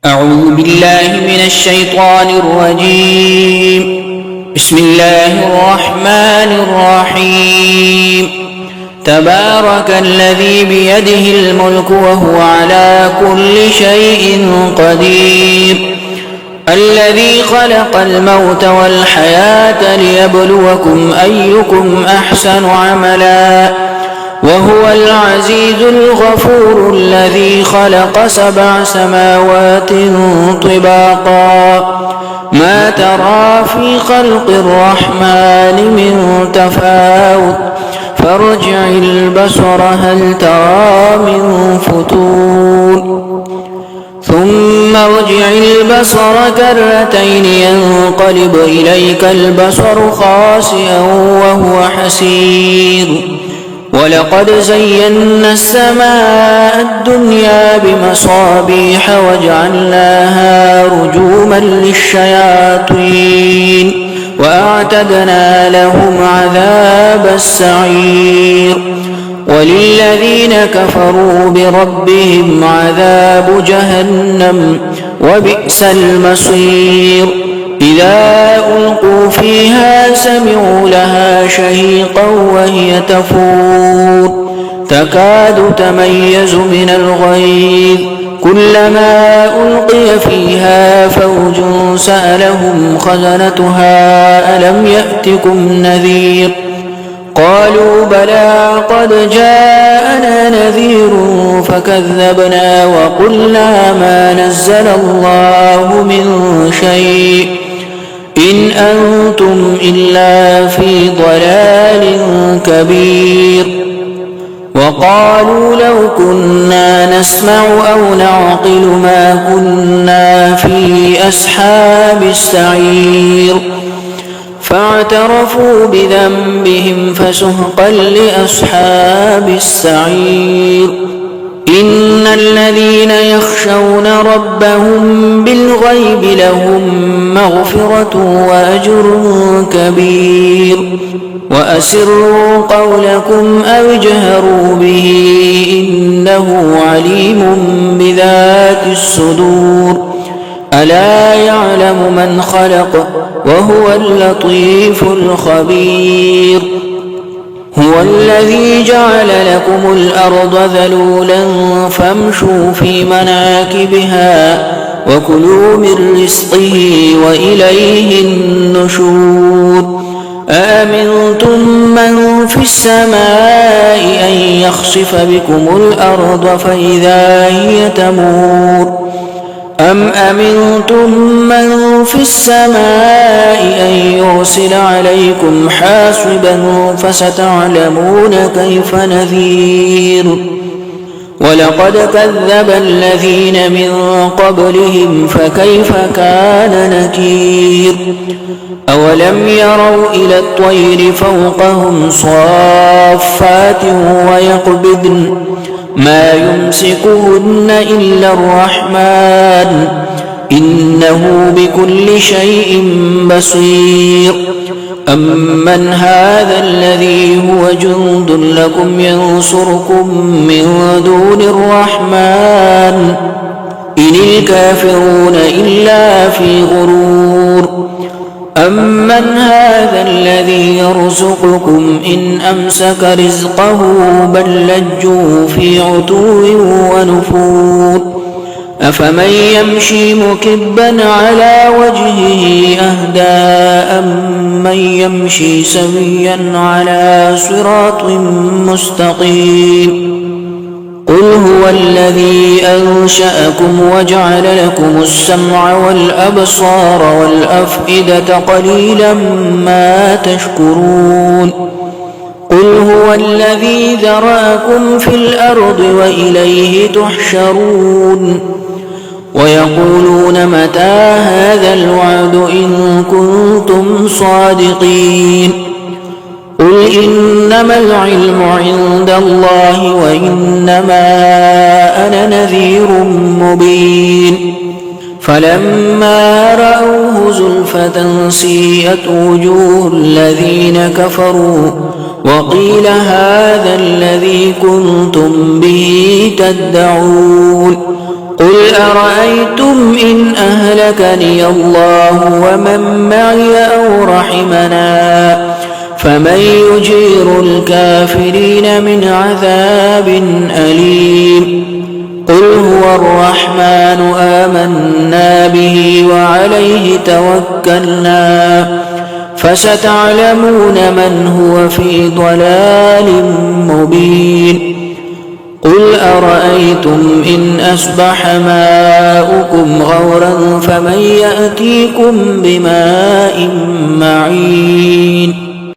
أعوذ بالله من الشيطان الرجيم. بسم الله الرحمن الرحيم. تبارك الذي بيده الملك وهو على كل شيء قدير. الذي خلق الموت والحياة ليبلوكم أيكم أحسن عملا وهو العزيز الغفور. الذي خلق 7 سماوات طباقا ما ترى في خلق الرحمن من تفاوت فارجع البصر هل ترى من فتور ثم ارجع البصر كرتين ينقلب إليك البصر خاسئا وهو حسير. ولقد زينا السماء الدنيا بمصابيح وجعلناها رجوما للشياطين وأعتدنا لهم عذاب السعير. وللذين كفروا بربهم عذاب جهنم وبئس المصير. إذا ألقوا فيها سمعوا لها شهيقا وهي تفور تكاد تميز من الغيظ. كلما ألقي فيها فوج سألهم خزنتها ألم يأتكم نذير قالوا بلى قد جاءنا نذير فكذبنا وقلنا ما نزل الله من شيء إن أنتم إلا في ضلال كبير. وقالوا لو كنا نسمع أو نعقل ما كنا في أصحاب السعير. فاعترفوا بذنبهم فسحقا لأصحاب السعير. إن الذين يخشون ربهم بالغيب لهم مغفرة وأجر كبير. وأسروا قولكم أو اجهروا به إنه عليم بذات الصدور. ألا يعلم من خلق وهو اللطيف الخبير. هو الذي جعل لكم الأرض ذلولا فامشوا في مناكبها وكلوا من رزقه وإليه النشور. أأمنتم من في السماء أن يخسف بكم الأرض فإذا هي تمور أم أمنتم من في السماء أن يرسل عليكم حاصبا فستعلمون كيف نذير. ولقد كذب الذين من قبلهم فكيف كان نكير. أولم يروا إلى الطير فوقهم صافات ويقبضن ما يمسكهن إلا الرحمن إنه بكل شيء بصير. أمن هذا الذي هو جند لكم ينصركم من دون الرحمن إن الكافرون إلا في غرور. أمن هذا الذي يرزقكم إن أمسك رزقه بل لجوا في عتو ونفور. أفمن يمشي مكبا على وجهه أهدى أمن يمشي سويا على صراط مستقيم. قل هو الذي أنشأكم وجعل لكم السمع والأبصار والأفئدة قليلا ما تشكرون. قل هو الذي ذرأكم في الأرض وإليه تحشرون. ويقولون متى هذا الوعد إن كنتم صادقين. قل إنما العلم عند الله وإنما أنا نذير مبين. فلما رأوه زلفة سيئت وجوه الذين كفروا وقيل هذا الذي كنتم به تدعون قل أرأيتم إن أهلكني الله ومن معي أو رحمنا فمن يجير الكافرين من عذاب أليم قل هو الرحمن آمنا به وعليه توكلنا فستعلمون من هو في ضلال مبين قل أرأيتم إن أصبح ماؤكم غورا فمن يأتيكم بماء معين